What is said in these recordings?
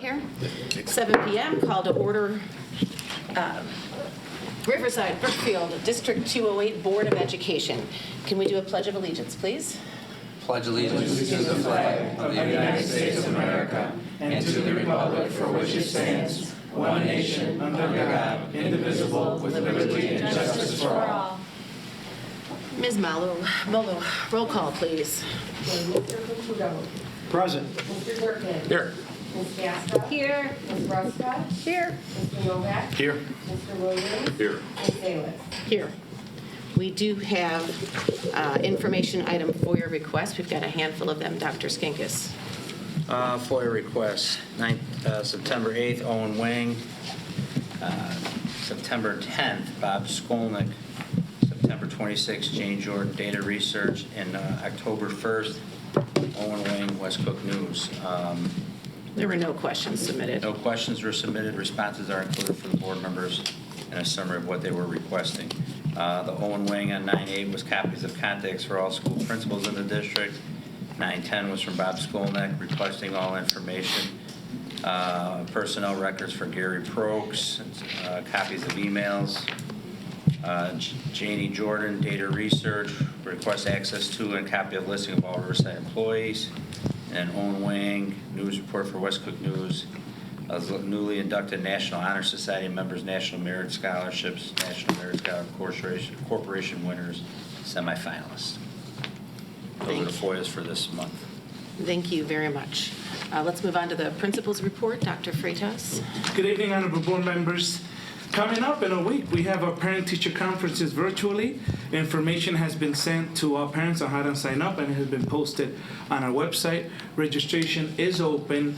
Here. 7 p.m. Call to order. Riverside Brookfield District 208 Board of Education. Can we do a Pledge of Allegiance, please? Pledge allegiance to the flag of the United States of America and to the republic for which it stands, one nation, under God, indivisible, with liberty and justice for all. Ms. Molo, roll call, please. Mr. Caputo. Present. Mr. Durkin. Here. Ms. Gaska. Here. Ms. Ruska. Here. Mr. Novak. Here. Mr. Williams. Here. Ms. Salis. Here. We do have information item FOIA requests. We've got a handful of them. Dr. Skinkis. FOIA request, September 8th, Owen Wang. September 10th, Bob Skolnick. September 26th, Jane Jordan, Data Research. And October 1st, Owen Wang, West Cook News. There were no questions submitted. No questions were submitted. Responses are included for the board members and a summary of what they were requesting. The Owen Wang on 9/8 was copies of contacts for all school principals in the district. 9/10 was from Bob Skolnick requesting all information. Personnel records for Gary Prokes, copies of emails. Janie Jordan, Data Research, requests access to and a copy of listing of all Riverside employees. And Owen Wang, news report for West Cook News. Newly inducted National Honor Society members, National Merit Scholarships, National Merit Scholar Corporation winners, semifinalists. Those are the FOIAs for this month. Thank you very much. Let's move on to the principal's report. Dr. Freitas. Good evening, honorable board members. Coming up in a week, we have our parent-teacher conferences virtually. Information has been sent to our parents on how to sign up, and it has been posted on our website. Registration is open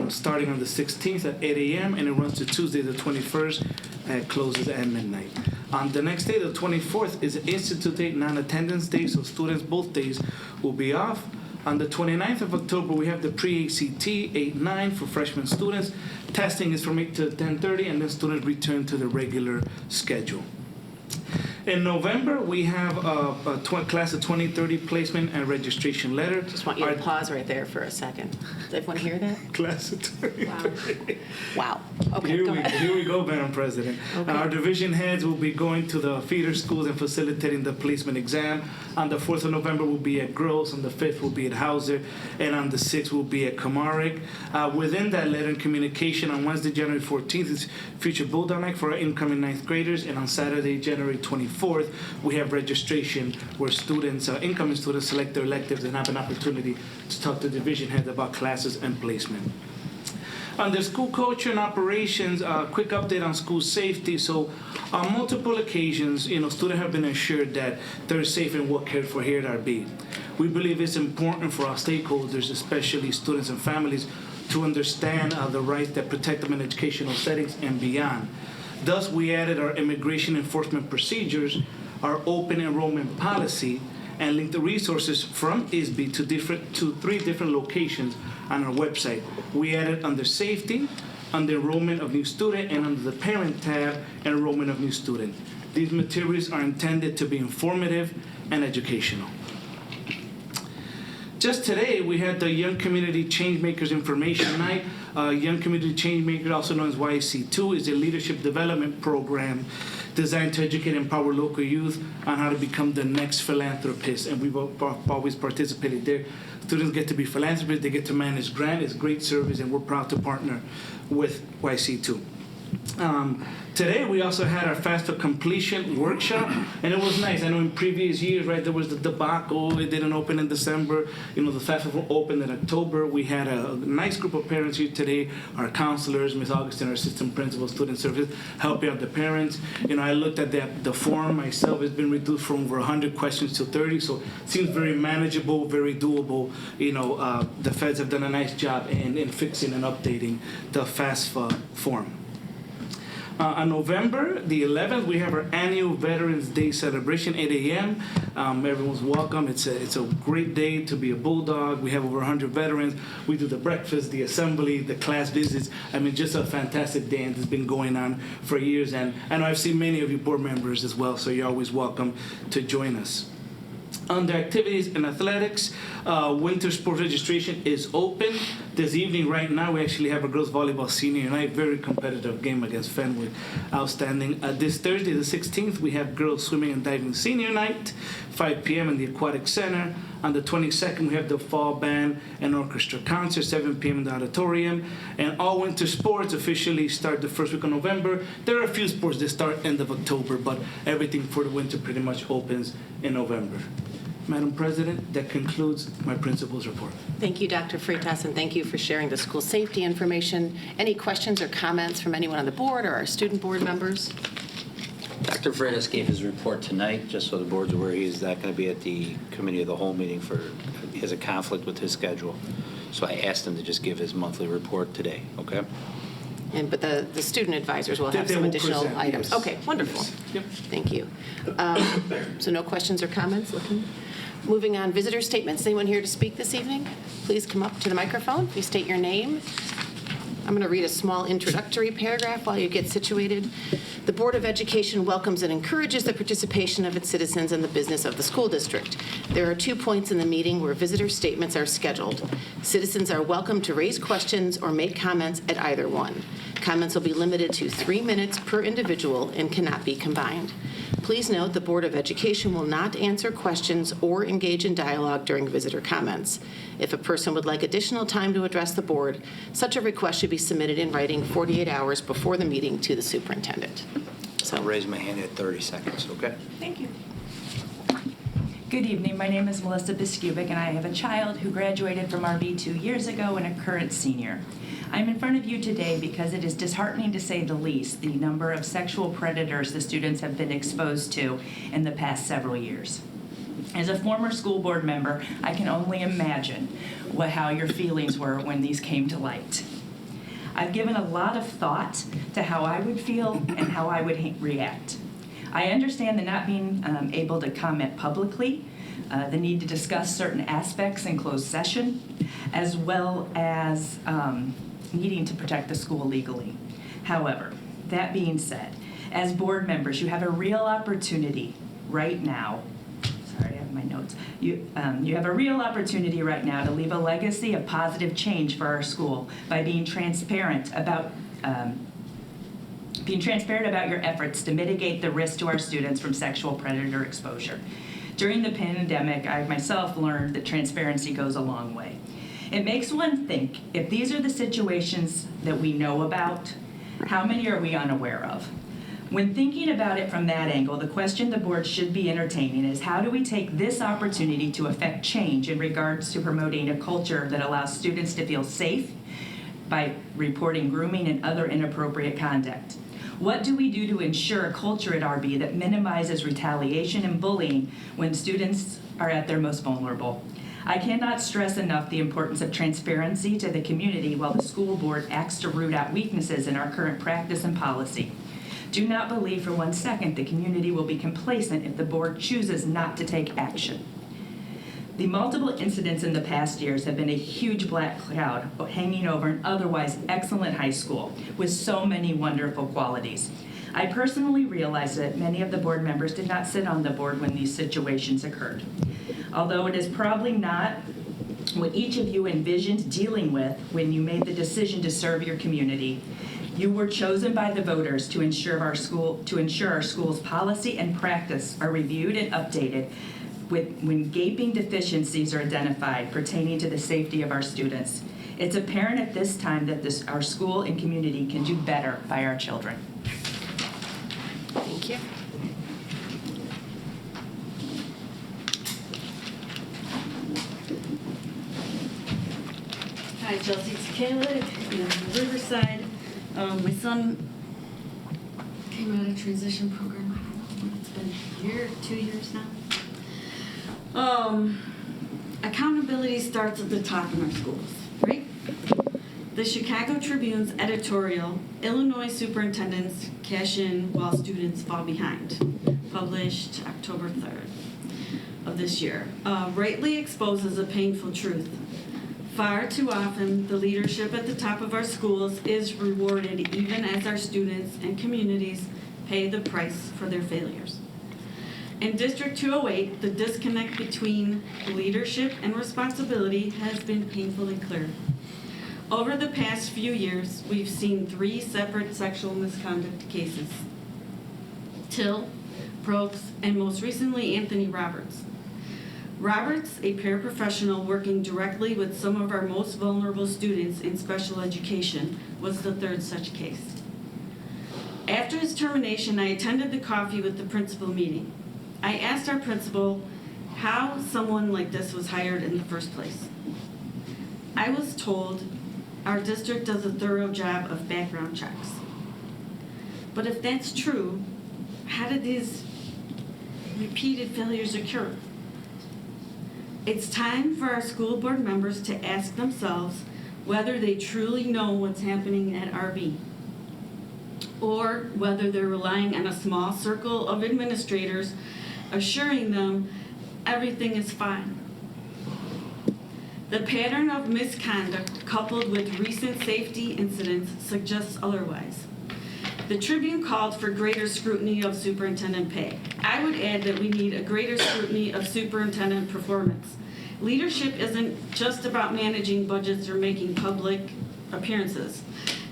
starting on the 16th at 8 a.m., and it runs to Tuesday the 21st, and it closes at midnight. On the next day, the 24th, is Institute Day, non-attendance day, so students both days will be off. On the 29th of October, we have the pre-ACT 8-9 for freshman students. Testing is from 8 to 10:30, and then students return to the regular schedule. In November, we have a class of 2030 placement and registration letter. Just want you to pause right there for a second. Does everyone hear that? Class of 2030. Wow. Okay, go ahead. Here we go, Madam President. Okay. Our division heads will be going to the feeder schools and facilitating the placement exam. On the 4th of November, we'll be at Gross. On the 5th, we'll be at Hauser. And on the 6th, we'll be at Comaric. Within that letter and communication, on Wednesday, January 14th, is Future Bulldog Night for our incoming 9th graders. And on Saturday, January 24th, we have registration where students, incoming students, select their electives and have an opportunity to talk to division heads about classes and placement. Under school culture and operations, quick update on school safety. So on multiple occasions, students have been assured that they're safe and well cared for here at RB. We believe it's important for our stakeholders, especially students and families, to understand the rights that protect them in educational settings and beyond. Thus, we added our immigration enforcement procedures, our open enrollment policy, and linked the resources from ISB to 3 different locations on our website. We added under safety, under enrollment of new student, and under the parent tab, enrollment of new student. These materials are intended to be informative and educational. Just today, we had the Young Community Changemakers Information Night. Young Community Changemakers, also known as YC2, is a leadership development program designed to educate and empower local youth on how to become the next philanthropist, and we've always participated there. Students get to be philanthropists, they get to manage grants. It's great service, and we're proud to partner with YC2. Today we also had our FAFSA completion workshop, and it was nice. I know in previous years, right, there was the debacle. It didn't open in December. The FAFSA opened in October. We had a nice group of parents here today. Our counselors, Ms. Augustine, our assistant principal, student services, helping out the parents. I looked at the form myself. It's been reduced from over 100 questions to 30, so it seems very manageable, very doable. The feds have done a nice job in fixing and updating the FAFSA form. On November the 11th, we have our annual Veterans Day celebration, 8 a.m. Everyone's welcome. It's a great day to be a Bulldog. We have over 100 veterans. We do the breakfast, the assembly, the class visits. Just a fantastic day, and it's been going on for years. And I know I've seen many of you board members as well, so you're always welcome to join us. Under activities and athletics, winter sports registration is open. This evening, right now, we actually have a girls volleyball senior night, very competitive game against Fenwick. Outstanding. This Thursday, the 16th, we have girls swimming and diving senior night, 5 p.m. in the Aquatic Center. On the 22nd, we have the fall band and orchestra concert, 7 p.m. in the auditorium. And all winter sports officially start the first week of November. There are a few sports that start end of October, but everything for the winter pretty much opens in November. Madam President, that concludes my principal's report. Thank you, Dr. Freitas, and thank you for sharing the school safety information. Any questions or comments from anyone on the board or our student board members? Dr. Freitas gave his report tonight, just so the board's aware he's not going to be at the committee of the whole meeting he has a conflict with his schedule. So I asked him to just give his monthly report today, okay? But the student advisors will have They some will additional present, items. yes. Okay, wonderful. Yes. Yep. Thank you. So no questions or comments? Moving on, visitor statements. Anyone here to speak this evening? Please come up to the microphone. Please state your name. I'm going to read a small introductory paragraph while you get situated. The Board of Education welcomes and encourages the participation of its citizens in the business of the school district. There are 2 points in the meeting where visitor statements are scheduled. Citizens are welcome to raise questions or make comments at either one. Comments will be limited to 3 minutes per individual and cannot be combined. Please note the Board of Education will not answer questions or engage in dialogue during visitor comments. If a person would like additional time to address the board, such a request should be submitted in writing 48 hours before the meeting to the superintendent. I'll raise my hand at 30 seconds, okay? Thank you. Good evening. My name is Melissa Biskubic, and I have a child who graduated from RB 2 years ago and a current senior. I'm in front of you today because it is disheartening, to say the least, the number of sexual predators the students have been exposed to in the past several years. As a former school board member, I can only imagine how your feelings were when these came to light. I've given a lot of thought to how I would feel and how I would react. I understand the not being able to comment publicly, the need to discuss certain aspects in closed session, as well as needing to protect the school legally. However, that being said, as board members, you have a real opportunity right now. Sorry, I have my notes. You have a real opportunity right now to leave a legacy of positive change for our school by being transparent about your efforts to mitigate the risk to our students from sexual predator exposure. During the pandemic, I myself learned that transparency goes a long way. It makes one think, if these are the situations that we know about, how many are we unaware of? When thinking about it from that angle, the question the board should be entertaining is, how do we take this opportunity to affect change in regards to promoting a culture that allows students to feel safe by reporting grooming and other inappropriate conduct? What do we do to ensure a culture at RB that minimizes retaliation and bullying when students are at their most vulnerable? I cannot stress enough the importance of transparency to the community while the school board acts to root out weaknesses in our current practice and policy. Do not believe for 1 second the community will be complacent if the board chooses not to take action. The multiple incidents in the past years have been a huge black cloud hanging over an otherwise excellent high school with so many wonderful qualities. I personally realize that many of the board members did not sit on the board when these situations occurred. Although it is probably not what each of you envisioned dealing with when you made the decision to serve your community, you were chosen by the voters to ensure our school's policy and practice are reviewed and updated when gaping deficiencies are identified pertaining to the safety of our students. It's apparent at this time that our school and community can do better by our children. Thank you. Hi, Chelsea Taylor in Riverside. My son came out of transition program, I don't know, it's been a year, 2 years now. Accountability starts at the top in our schools, right? The Chicago Tribune's editorial, Illinois Superintendents Cash In While Students Fall Behind, published October 3rd of this year, rightly exposes a painful truth. Far too often, the leadership at the top of our schools is rewarded even as our students and communities pay the price for their failures. In District 208, the disconnect between leadership and responsibility has been painfully clear. Over the past few years, we've seen 3 separate sexual misconduct cases. Till, Probst, and most recently Anthony Roberts. Roberts, a paraprofessional working directly with some of our most vulnerable students in special education, was the 3rd such case. After his termination, I attended the coffee with the principal meeting. I asked our principal how someone like this was hired in the first place. I was told our district does a thorough job of background checks. But if that's true, how did these repeated failures occur? It's time for our school board members to ask themselves whether they truly know what's happening at RB, or whether they're relying on a small circle of administrators assuring them everything is fine. The pattern of misconduct coupled with recent safety incidents suggests otherwise. The Tribune called for greater scrutiny of superintendent pay. I would add that we need a greater scrutiny of superintendent performance. Leadership isn't just about managing budgets or making public appearances.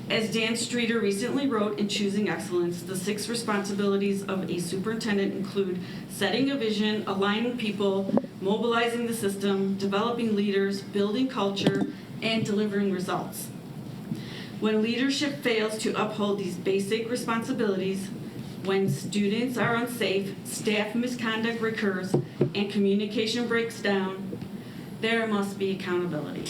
As Dan Streeter recently wrote in Choosing Excellence, the 6 responsibilities of a superintendent include setting a vision, aligning people, mobilizing the system, developing leaders, building culture, and delivering results. When leadership fails to uphold these basic responsibilities, when students are unsafe, staff misconduct recurs, and communication breaks down, there must be accountability.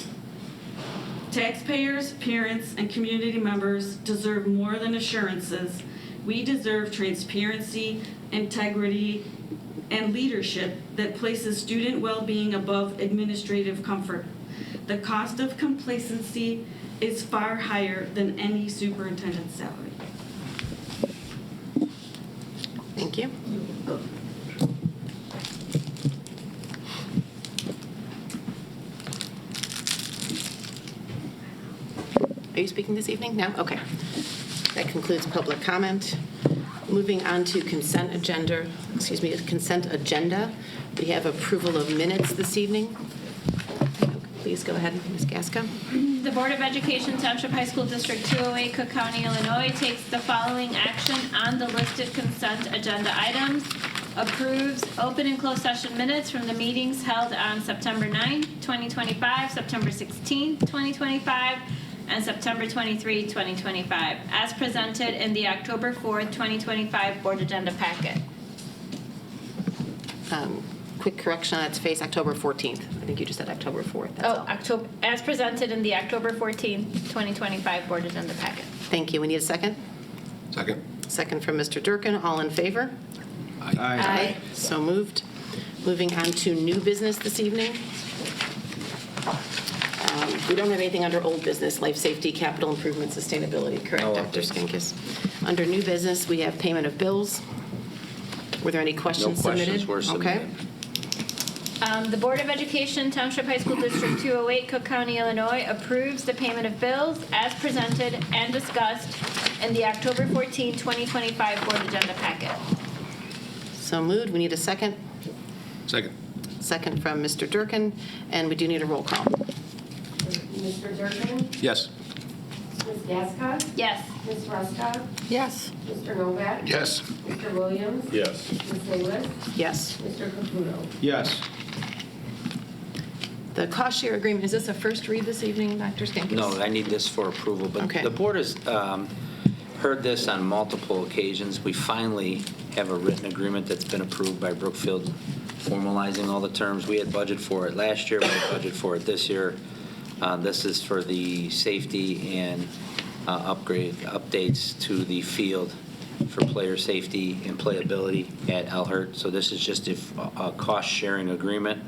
Taxpayers, parents, and community members deserve more than assurances. We deserve transparency, integrity, and leadership that places student well-being above administrative comfort. The cost of complacency is far higher than any superintendent's salary. Thank you. Are you speaking this evening? No? Okay. That concludes public comment. Moving on to consent agenda. We have approval of minutes this evening. Please go ahead, Ms. Gaska. The Board of Education, Township High School District 208, Cook County, Illinois takes the following action on the listed consent agenda items. Approves open and closed session minutes from the meetings held on September 9, 2025, September 16, 2025, and September 23, 2025, as presented in the October 4th, 2025 Board Agenda Packet. Quick correction on its face, October 14th. I think you just said October 4th. That's all. October, as presented in the October 14th, 2025 Board Agenda Packet. Thank you. We need a second? Second. Second from Mr. Durkin. All in favor? Aye. So moved. Moving on to new business this evening. We don't have anything under old business, life safety, capital improvement, sustainability, correct, No Dr. updates. Skinkis? Under new business, we have payment of bills. Were there any questions No submitted? questions were submitted. Okay. The Board of Education, Township High School District 208, Cook County, Illinois, approves the payment of bills as presented and discussed in the October 14, 2025 Board Agenda Packet. So moved. We need a second. Second. Second from Mr. Durkin, and we do need a roll call. Mr. Durkin? Yes. Ms. Gaska? Yes. Ms. Ruska? Yes. Mr. Novak? Yes. Mr. Williams? Yes. Ms. Salas? Yes. Mr. Caputo? Yes. The cost share agreement, is this a first read this evening, Dr. Skinkis? No, I need this for approval, but Okay. the board has heard this on multiple occasions. We finally have a written agreement that's been approved by Brookfield, formalizing all the terms. We had budget for it last year, we had budget for it this year. This is for the safety and updates to the field for player safety and playability at Elhurt. So this is just a cost-sharing agreement.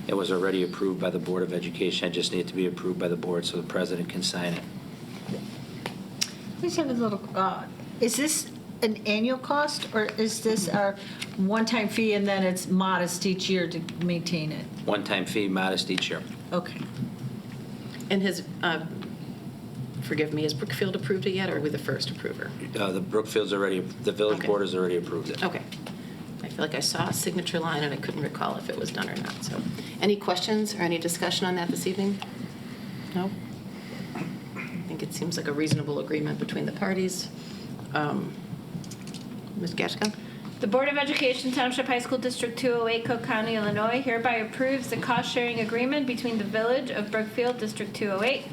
It was already approved by the Board of Education. I just need it to be approved by the board so the president can sign it. Let's have a little, is this an annual cost, or is this a one-time fee and then it's modest each year to maintain it? One-time fee, modest each year. Okay. And has, forgive me, has Brookfield approved it yet, or are we the first approver? The Brookfield's already, the village Okay. board has already approved it. Okay. I feel like I saw a signature line and I couldn't recall if it was done or not. So any questions or any discussion on that this evening? No? I think it seems like a reasonable agreement between the parties. Ms. Gashka? The Board of Education Township High School District 208, Cook County, Illinois hereby approves the cost-sharing agreement between the Village of Brookfield, District 208,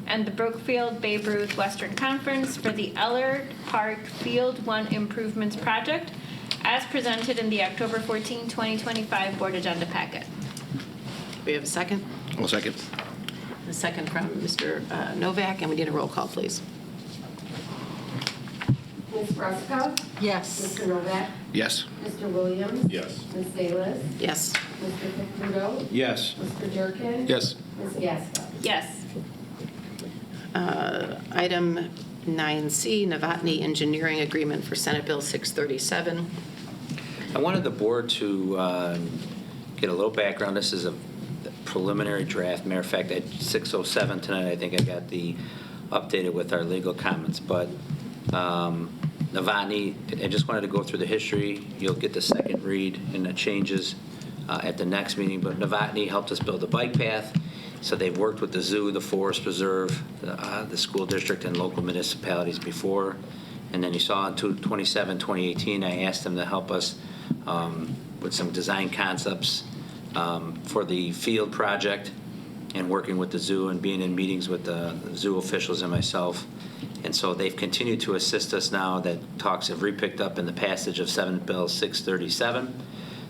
and the Brookfield Babe Ruth Western Conference for the Ellard Park Field 1 Improvements Project, as presented in the October 14, 2025 Board Agenda Packet. We have a second? I'll second. A second from Mr. Novak, and we need a roll call, please. Ms. Ruska? Yes. Mr. Novak? Yes. Mr. Williams? Yes. Ms. Salas? Yes. Mr. Caputo? Yes. Mr. Durkin? Yes. Ms. Gasko? Yes. Item 9C, Novotny Engineering Agreement for Senate Bill 637. I wanted the board to get a little background. This is a preliminary draft. Matter of fact, at 6:07 tonight, I think I got the updated with our legal comments. But Novotny, I just wanted to go through the history. You'll get the second read and the changes at the next meeting. But Novotny helped us build a bike path. So they've worked with the zoo, the forest preserve, the school district, and local municipalities before. And then you saw in 2018, I asked them to help us with some design concepts for the field project and working with the zoo and being in meetings with the zoo officials and myself. And so they've continued to assist us now that talks have repicked up in the passage of Senate Bill 637.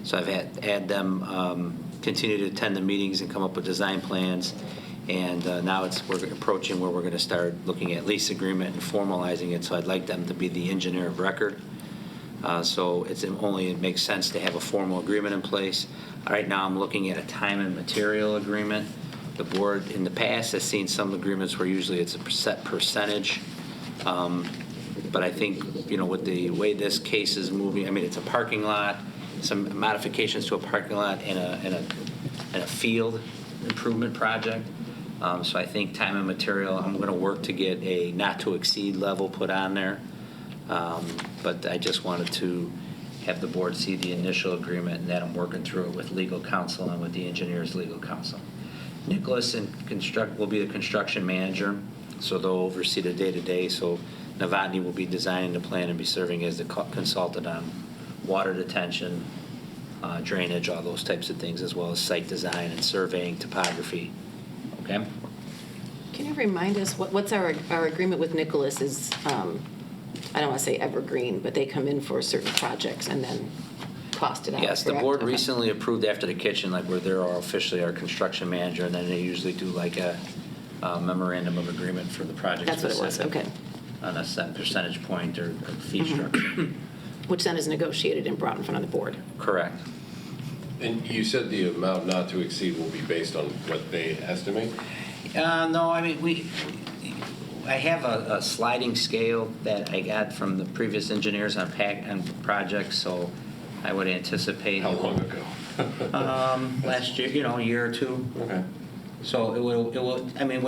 So I've had them continue to attend the meetings and come up with design plans. And now we're approaching where we're going to start looking at lease agreement and formalizing it. So I'd like them to be the engineer of record. So it makes sense to have a formal agreement in place. Right now I'm looking at a time and material agreement. The board in the past has seen some agreements where usually it's a set percentage. But I think, with the way this case is moving, I mean, it's a parking lot, some modifications to a parking lot and a field improvement project. So I think time and material, I'm going to work to get a not to exceed level put on there. But I just wanted to have the board see the initial agreement and that I'm working through it with legal counsel and with the engineer's legal counsel. Nicholas will be the construction manager, so they'll oversee the day-to-day. So Novotny will be designing the plan and be serving as the consultant on water detention, drainage, all those types of things, as well as site design and surveying, topography. Okay? Can you remind us, what's our agreement with Nicholas is, I don't want to say evergreen, but they come in for certain projects and then cost it out, Yes, the correct? board Okay. recently approved after the kitchen, like where they're officially our construction manager, and then they usually do like a memorandum of agreement for the project. That's what it was, specific okay. On a set percentage point or fee structure. Which then is negotiated and brought in front of the board. Correct. And you said the amount not to exceed will be based on what they estimate? No, I mean, I have a sliding scale that I got from the previous engineers on projects, so I would anticipate. How long ago? Last year, a year or two. Okay. So it will, I mean,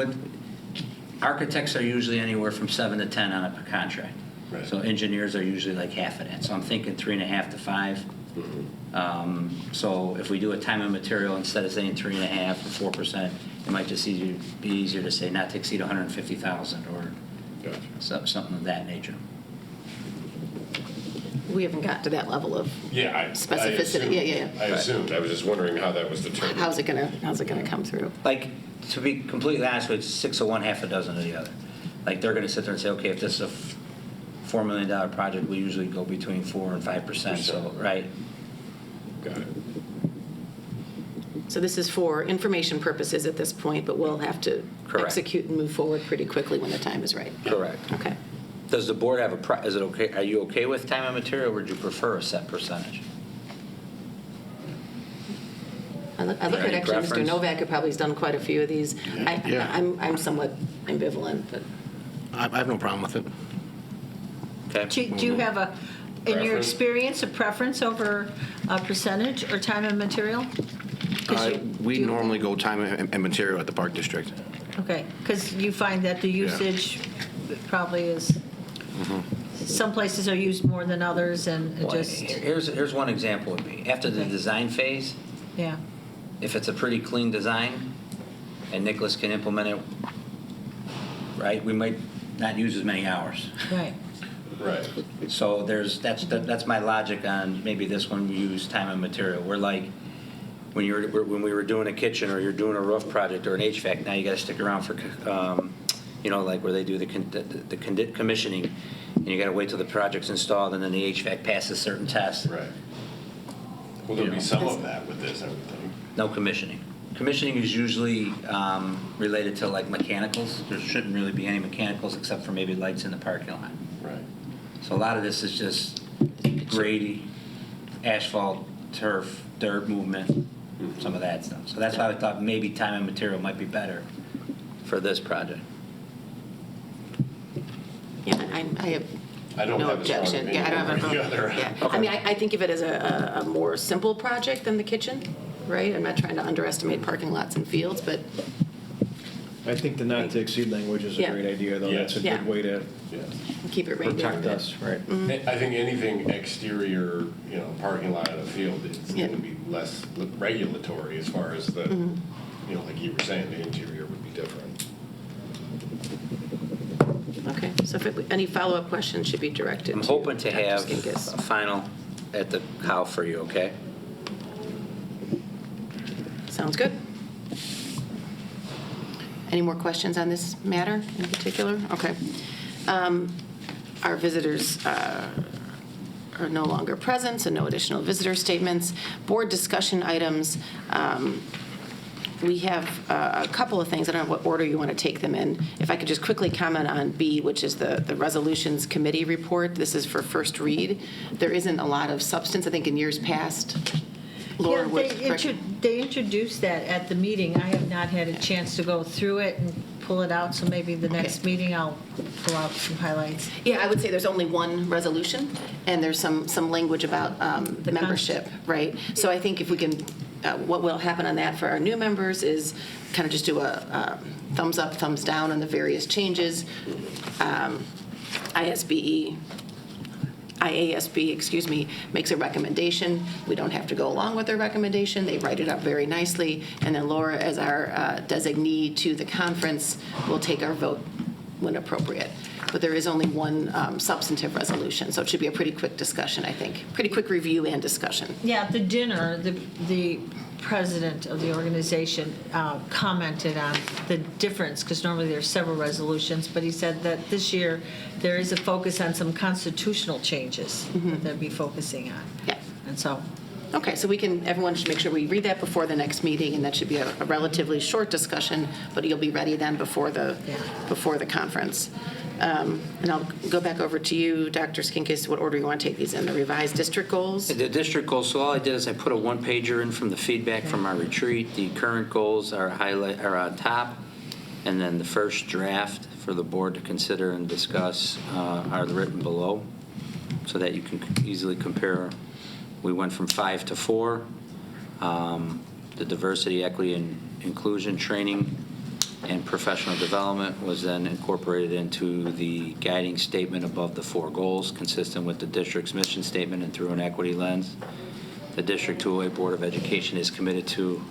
architects are usually anywhere from 7 to 10 on a contract. Right. So engineers are usually like half of that. So I'm thinking 3.5 to 5. Mm-hmm. So if we do a time and material, instead of saying 3.5 or 4%, it might just be easier to say not to exceed 150,000 or Gotcha. something of that nature. We haven't got to that level of Yeah, specificity. Yeah. I assumed. I was just wondering how that was determined. How's it gonna come through? Like, to be completely honest with you, 6 of one, half a dozen of the other. Like, they're going to sit there and say, okay, if this is a $4 million project, we usually go between 4 and 5%. So, right. Got it. So this is for information purposes at this point, but we'll have to Correct. execute and move forward pretty quickly when the time is right. Correct. Okay. Does the board have is it okay? Are you okay with time and material, or would you prefer a set percentage? I look there at any actually Mr. preference? Novak, who probably has done quite a few of these. Yeah. I'm somewhat ambivalent, but I have no problem with it. Okay. Do you have in your Preference? experience, a preference over a percentage or time and material? 'Cause We do- normally go time and material at the Park District. Okay, because you find that the usage probably is, Some places are used more than others, and it Well, just, here's one example would be, after the Okay. design phase, yeah. if it's a pretty clean design and Nicholas can implement it, right, we might not use as many hours. Right. Right. So that's my logic on maybe this one, we use time and material. We're like, when we were doing a kitchen or you're doing a roof project or an HVAC, now you got to stick around for, like where they do the commissioning, and you got to wait till the project's installed and then the HVAC passes certain tests. Right. Well, there'll be some of that with this, I would think. No commissioning. Commissioning is usually related to like mechanicals. There shouldn't really be any mechanicals except for maybe lights in the parking lot. Right. So a lot of this is just grady, asphalt, turf, dirt movement, some of that stuff. So that's why I thought maybe time and material might be better for this project. Yeah, I have I don't no have a strong objection. Yeah, I don't have opinion a one way or the other. yeah. I mean, I think of it as a more simple project than the kitchen, right? I'm not trying to underestimate parking lots and fields, but I think the not to exceed language is a Yeah. great idea, though. That's a Yeah. good way to Yeah. keep it reined in a protect bit. us, right? I think anything exterior, parking lot in a field, it's Yeah. going to be less regulatory as far as the, like you were saying, the interior would be different. Okay, so any follow-up questions should be directed to I'm hoping to Dr. have Skinkis. a final at the cow for you, okay? Sounds good. Any more questions on this matter in particular? Okay. Our visitors are no longer present, so no additional visitor statements. Board discussion items. We have a couple of things. I don't know what order you want to take them in. If I could just quickly comment on B, which is the Resolutions Committee report. This is for first read. There isn't a lot of substance. I think in years past, Laura Yeah, would... they introduced that at the meeting. I have not had a chance to go through it and pull it out, so maybe the next Okay. meeting I'll pull out some highlights. Yeah, I would say there's only one resolution, and there's some language about the membership, right? So I think if we can, what will happen on that for our new members is kind of just do a thumbs up, thumbs down on the various changes. IASB, makes a recommendation. We don't have to go along with their recommendation. They write it up very nicely. And then Laura, as our designee to the conference, will take our vote when appropriate. But there is only one substantive resolution, so it should be a pretty quick discussion, I think. Pretty quick review and discussion. Yeah, at the dinner, the president of the organization commented on the difference, because normally there's several resolutions, but he said that this year there is a focus on some constitutional changes that they'll be focusing on. Yeah. And so, Okay, so everyone should make sure we read that before the next meeting, and that should be a relatively short discussion, but you'll be ready then before the conference. And I'll go back over to you, Dr. Skinkis. What order you want to take these in? The revised district goals? The district goals, so all I did is I put a one-pager in from the feedback from our retreat. The current goals are on top, and then the first draft for the board to consider and discuss are written below, so that you can easily compare. We went from 5 to 4. The diversity, equity, and inclusion training and professional development was then incorporated into the guiding statement above the 4 goals, consistent with the district's mission statement and through an equity lens. The District 208 Board of Education is committed to,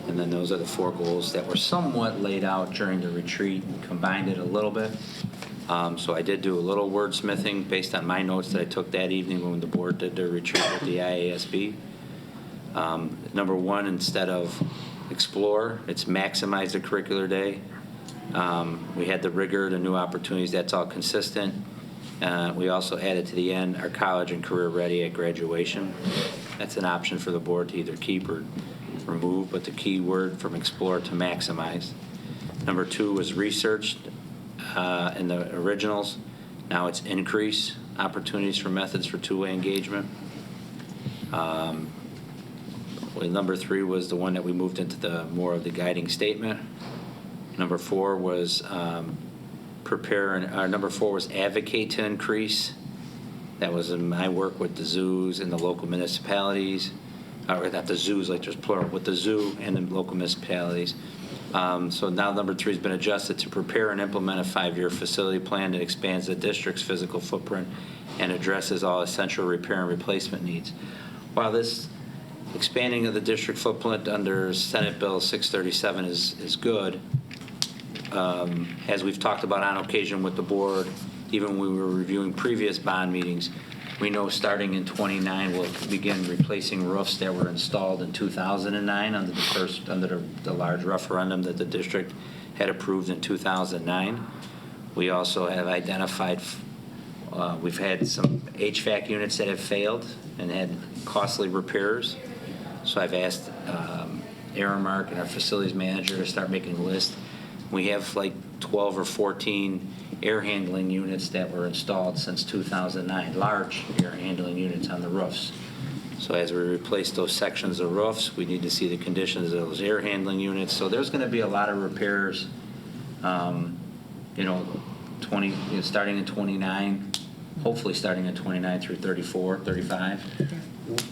and then those are the 4 goals that were somewhat laid out during the retreat and combined it a little bit. So I did do a little wordsmithing based on my notes that I took that evening when the board did their retreat with the IASB. Number 1, instead of explore, it's maximize the curricular day. We had the rigor, the new opportunities, that's all consistent. We also added to the end our college and career ready at graduation. That's an option for the board to either keep or remove, but the key word from explore to maximize. Number 2 was research in the originals. Now it's increase opportunities for methods for two-way engagement. Number 3 was the one that we moved into the more of the guiding statement. Number 4 was number 4 was advocate to increase. That was in my work with the zoos and the local municipalities, or not the zoos, like there's plural, with the zoo and the local municipalities. So now number 3 has been adjusted to prepare and implement a 5-year facility plan that expands the district's physical footprint and addresses all essential repair and replacement needs. While this expanding of the district footprint under Senate Bill 637 is good, as we've talked about on occasion with the board, even when we were reviewing previous bond meetings, we know starting in 29 we'll begin replacing roofs that were installed in 2009 under the large referendum that the district had approved in 2009. We also have identified we've had some HVAC units that have failed and had costly repairs. So I've asked Aramark and our facilities manager to start making a list. We have like 12 or 14 air handling units that were installed since 2009, large air handling units on the roofs. So as we replace those sections of roofs, we need to see the conditions of those air handling units. So there's going to be a lot of repairs, starting in 29, hopefully starting in 29 through 34, 35.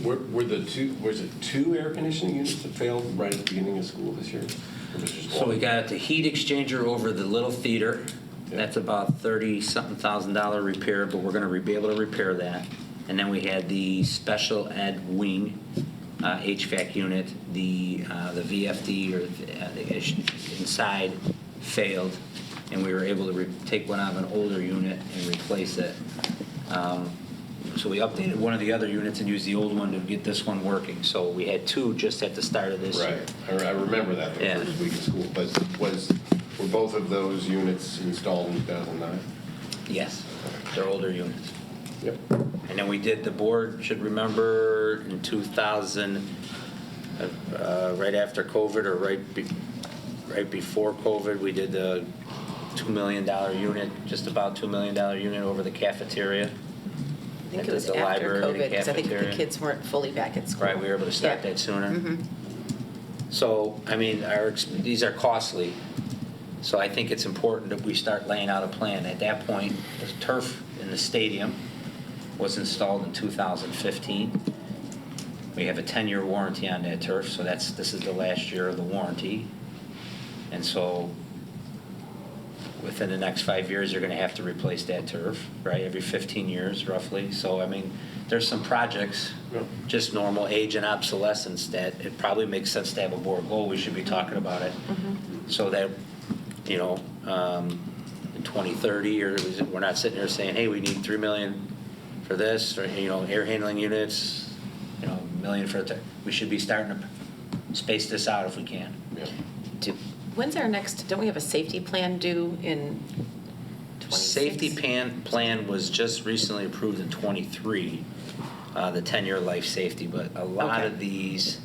Was it 2 air conditioning units that failed right at the beginning of school this year? Or was it just So one? we got the heat exchanger over the little theater. Yeah. That's about $30-something thousand repair, but we're going to be able to repair that. And then we had the special ed wing HVAC unit, the VFD or the inside failed, and we were able to take one out of an older unit and replace it. So we updated one of the other units and used the old one to get this one working. So we had 2 just at the start of this year. Right. I remember that the Yeah. first week of school. But were both of those units installed in 2009? Yes, they're older units. Yep. And then we did, the board should remember in 2000, right after COVID or right before COVID, we did the $2 million unit, just about $2 million unit over the cafeteria. I think At it was the after library, the COVID, because I think the cafeteria. kids weren't fully back at school. Right, we were able to start Yeah. that sooner. Mhm. So, I mean, these are costly. So I think it's important that we start laying out a plan. At that point, the turf in the stadium was installed in 2015. We have a 10-year warranty on that turf, so this is the last year of the warranty. And so within the next 5 years, you're going to have to replace that turf, right? Every 15 years, roughly. So, I mean, there's some projects, just normal age and obsolescence, that it probably makes sense to have a board goal. We should be talking about it so that, in 2030, or we're not sitting here saying, hey, we need $3 million for this, or, air handling units, $1 million for it. We should be starting to space this out if we can. Yeah. When's our next, don't we have a safety plan due in 26? Safety plan was just recently approved in 23, the 10-year life safety, but a lot of these,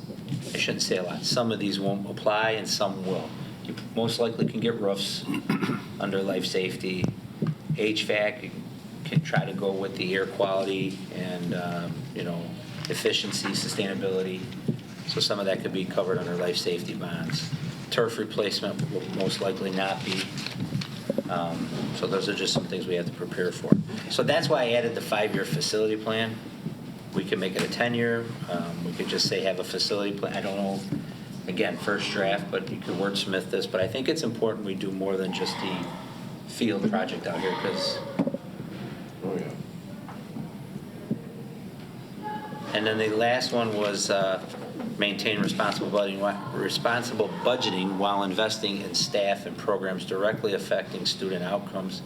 I shouldn't say a lot, some of these won't apply and some will. You most likely can get roofs under life safety. HVAC, you can try to go with the air quality and, efficiency, sustainability. So some of that could be covered under life safety bonds. Turf replacement will most likely not be. So those are just some things we have to prepare for. So that's why I added the 5-year facility plan. We could make it a 10-year. We could just say have a facility plan. I don't know, again, first draft, but you could wordsmith this. But I think it's important we do more than just the field project out here because. Oh, yeah. And then the last one was maintain responsible budgeting while investing in staff and programs directly affecting student outcomes.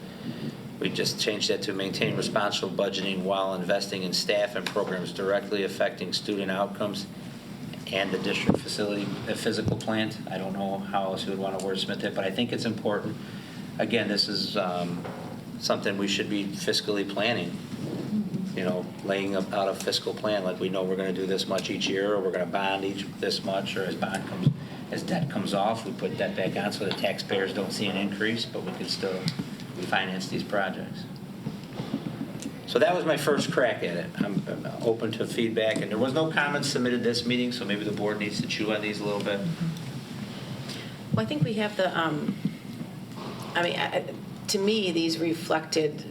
We just changed that to maintain responsible budgeting while investing in staff and programs directly affecting student outcomes and the district facility, physical plant. I don't know how else you would want to wordsmith it, but I think it's important. Again, this is something we should be fiscally planning. Laying out a fiscal plan, like we know we're going to do this much each year, or we're going to bond this much, or as debt comes off, we put debt back on so the taxpayers don't see an increase, but we can still finance these projects. So that was my first crack at it. I'm open to feedback, and there was no comments submitted this meeting, so maybe the board needs to chew on these a little bit. Well, I think we have the, to me, these reflected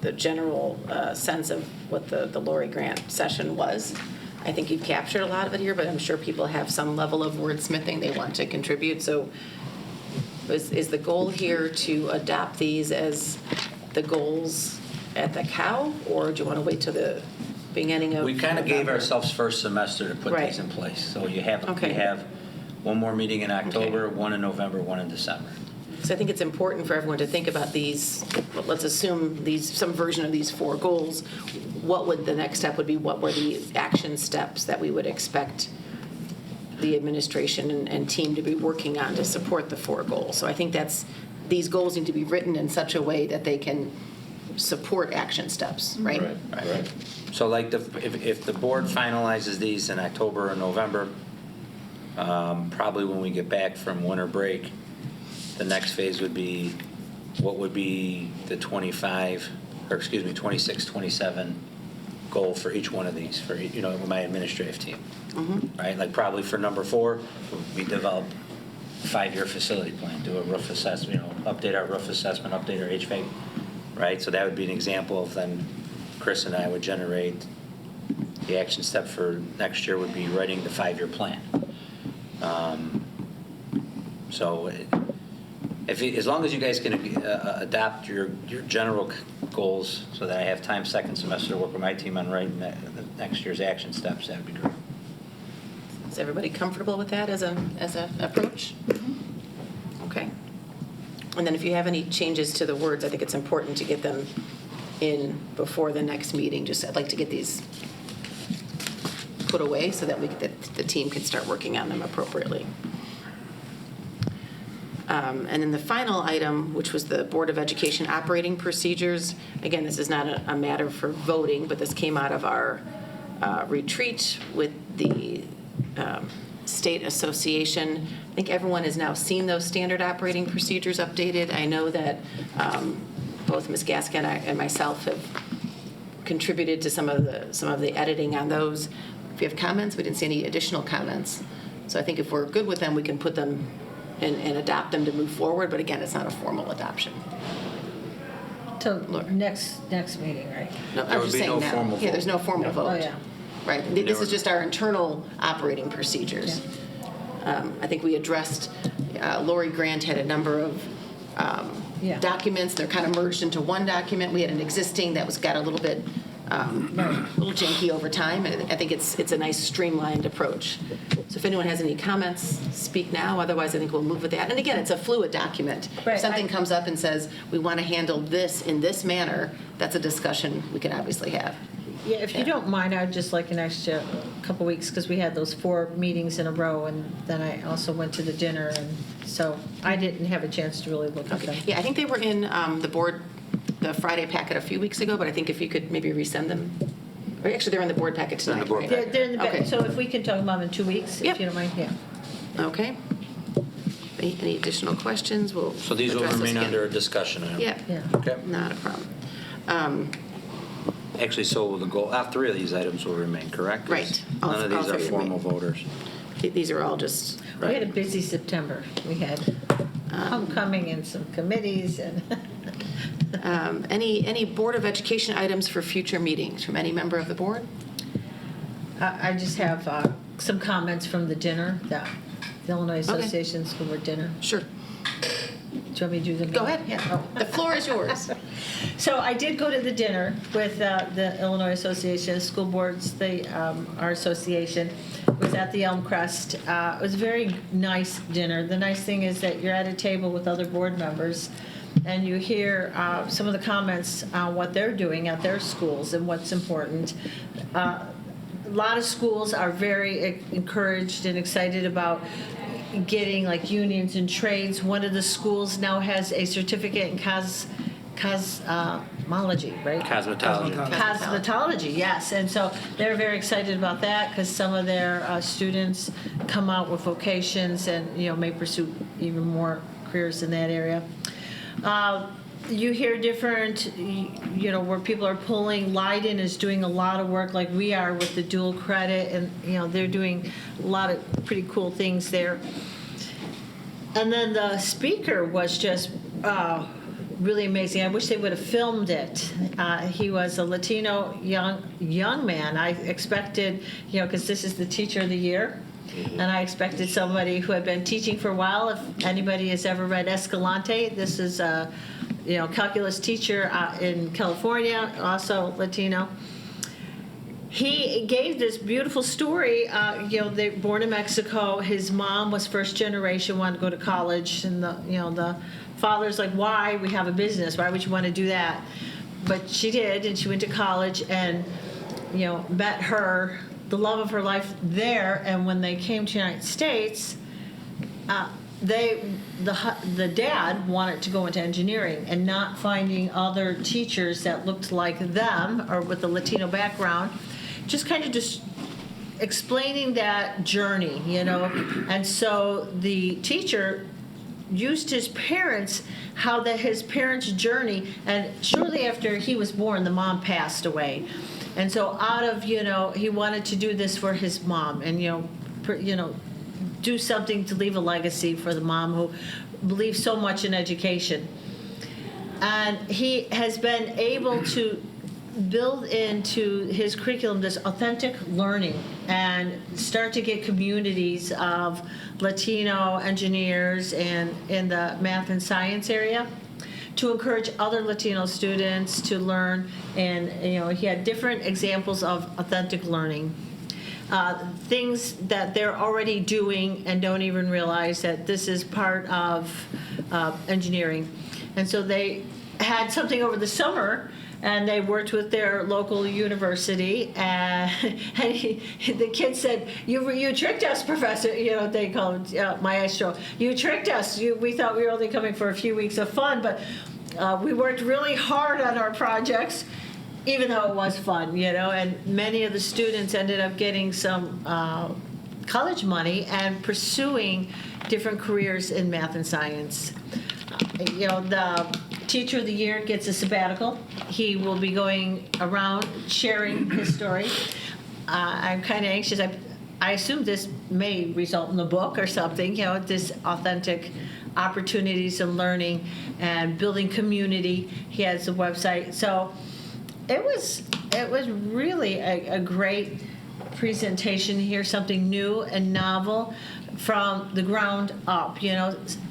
the general sense of what the Lori Grant session was. I think you've captured a lot of it here, but I'm sure people have some level of wordsmithing they want to contribute. So Is the goal here to adopt these as the goals at the COW, or do you want to wait till the beginning of? We kind of gave November? ourselves first semester to put Right. these in place. So you have Okay. one more meeting in October, Okay. one in November, one in December. So I think it's important for everyone to think about these, well, let's assume some version of these 4 goals. What would the next step would be? What were the action steps that we would expect the administration and team to be working on to support the 4 goals? So I think these goals need to be written in such a way that they can support action steps, right? Right. So like if the board finalizes these in October or November, probably when we get back from winter break, the next phase would be what would be the 26, 27 goal for each one of these, for, my administrative team. Right? Like probably for number 4, we develop a 5-year facility plan, do a roof assessment, update our roof assessment, update our HVAC, right? So that would be an example of then Chris and I would generate the action step for next year would be writing the 5-year plan. As long as you guys can adapt your general goals so that I have time second semester to work with my team on writing the next year's action steps, that would be great. Is everybody comfortable with that as an approach? Okay. And then if you have any changes to the words, I think it's important to get them in before the next meeting. I'd like to get these put away so that the team can start working on them appropriately. And then the final item, which was the Board of Education operating procedures. Again, this is not a matter for voting, but this came out of our retreat with the state association. I think everyone has now seen those standard operating procedures updated. I know that both Ms. Gaskin and myself have contributed to some of the editing on those. If you have comments, we didn't see any additional comments. So I think if we're good with them, we can put them and adopt them to move forward. But again, it's not a formal adoption. So next meeting, right? No, There I'm would just be saying no now. formal Yeah, there's no formal vote. Oh, yeah. Right. This is just our internal operating procedures. I think we addressed, Lori Grant had a number of documents. They're kind of merged into one document. We had an existing that got a little bit little janky over time, and I think it's a nice streamlined approach. So if anyone has any comments, speak now. Otherwise, I think we'll move with that. And again, it's a fluid document. Right, If something comes up and says, we want to handle this in this manner, that's a discussion we can obviously have. Yeah, if you don't mind, I'd just like an extra couple weeks, because we had those 4 meetings in a row, and then I also went to the dinner, and so I didn't have a chance to really look at them. Yeah, I think they were in the Friday packet a few weeks ago, but I think if you could maybe resend them. Or actually, they're in the board packet They're in tonight, the board right? packet. They're in the back, Okay. so if we can talk about them in 2 weeks, Yep. if you don't mind, yeah. Okay. Any additional questions? We'll So these will address this remain again. under a discussion item? Yeah. Yeah. Okay. Not a problem. Actually, so the goal, all 3 of these items will remain, correct? 'Cause Right. All- None of all these are 3 formal remain. voters. These are all just, We had a busy September. We had homecoming and some committees and. any Board of Education items for future meetings from any member of the board? I just have some comments from the dinner, the Illinois Association School Board dinner. Sure. Do you want me to do them? Go now? ahead. Oh. The floor is yours. So I did go to the dinner with the Illinois Association of School Boards, our association. Was at the Elm Crest. It was a very nice dinner. The nice thing is that you're at a table with other board members, and you hear some of the comments on what they're doing at their schools and what's important. A lot of schools are very encouraged and excited about getting like unions and trades. One of the schools now has a certificate in cosmetology, right? Cosmetology. Cosmetology, yes. And so they're very excited about that because some of their students come out with vocations and, may pursue even more careers in that area. You hear different, where people are pulling. Leiden is doing a lot of work like we are with the dual credit, and, they're doing a lot of pretty cool things there. And then the speaker was just really amazing. I wish they would have filmed it. He was a Latino young man. I expected, because this is the Teacher of the Year, And I expected somebody who had been teaching for a while. If anybody has ever read Escalante, this is a calculus teacher in California, also Latino. He gave this beautiful story. They were born in Mexico. His mom was first generation, wanted to go to college, and the father's like, "Why? We have a business. Why would you want to do that?" But she did, and she went to college and met the love of her life there. And when they came to the United States, the dad wanted to go into engineering, and not finding other teachers that looked like them or with a Latino background, just kind of just explaining that journey, And so the teacher used his parents, his parents' journey, and shortly after he was born, the mom passed away. And so he wanted to do this for his mom and, do something to leave a legacy for the mom who believed so much in education. And he has been able to build into his curriculum this authentic learning and start to get communities of Latino engineers and in the math and science area to encourage other Latino students to learn. And he had different examples of authentic learning, things that they're already doing and don't even realize that this is part of engineering. And so they had something over the summer, and they worked with their local university, and the kid said, "You tricked us, Professor." They call him Maestro. "You tricked us. We thought we were only coming for a few weeks of fun, but we worked really hard on our projects, even though it was fun." And many of the students ended up getting some college money and pursuing different careers in math and science. The Teacher of the Year gets a sabbatical. He will be going around sharing his story. I'm kind of anxious. I assume this may result in a book or something, this authentic opportunities and learning and building community. He has a website. So it was really a great presentation to hear something new and novel from the ground up.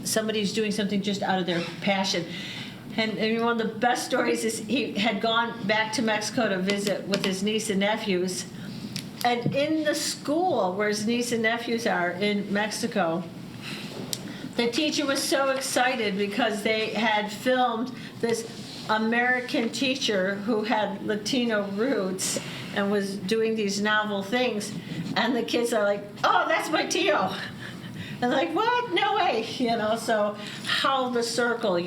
Somebody's doing something just out of their passion. And one of the best stories is he had gone back to Mexico to visit with his niece and nephews. And in the school where his niece and nephews are in Mexico, the teacher was so excited because they had filmed this American teacher who had Latino roots and was doing these novel things. And the kids are like, "Oh, that's my Tio." And like, "What? No way." So how the circle,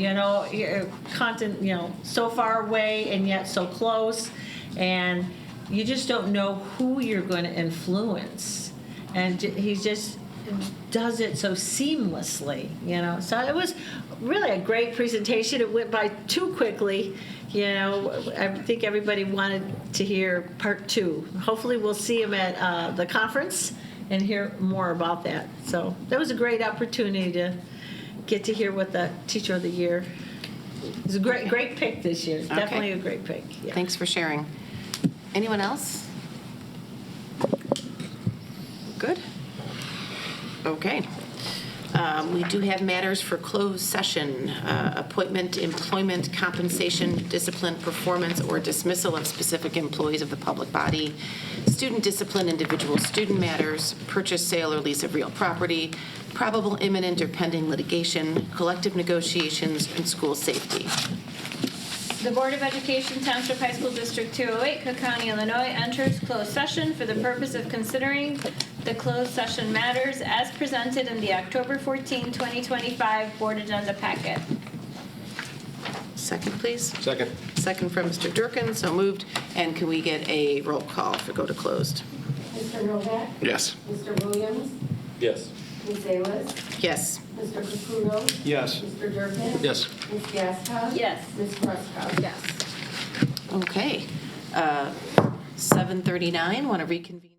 content, so far away and yet so close. And you just don't know who you're going to influence. And he just does it so seamlessly, So it was really a great presentation. It went by too quickly. I think everybody wanted to hear part 2. Hopefully we'll see him at the conference and hear more about that. So that was a great opportunity to get to hear what the Teacher of the Year. It was a great pick this year. Okay. Definitely a great pick. Yeah. Thanks for sharing. Anyone else? Good. Okay. We do have matters for closed session, appointment, employment, compensation, discipline, performance, or dismissal of specific employees of the public body, student discipline, individual student matters, purchase, sale, or lease of real property, probable imminent or pending litigation, collective negotiations, and school safety. The Board of Education, Township High School District 208, Cook County, Illinois, enters closed session for the purpose of considering the closed session matters as presented in the October 14, 2025 Board Agenda Packet. Second, please. Second. Second from Mr. Durkin, so moved. And can we get a roll call for go to closed? Mr. Novak? Yes. Mr. Williams? Yes. Ms. Salas? Yes. Mr. Caputo? Yes. Mr. Durkin? Yes. Ms. Gasko? Yes. Ms. Ruska? Yes. Okay. 7:39, want to reconvene.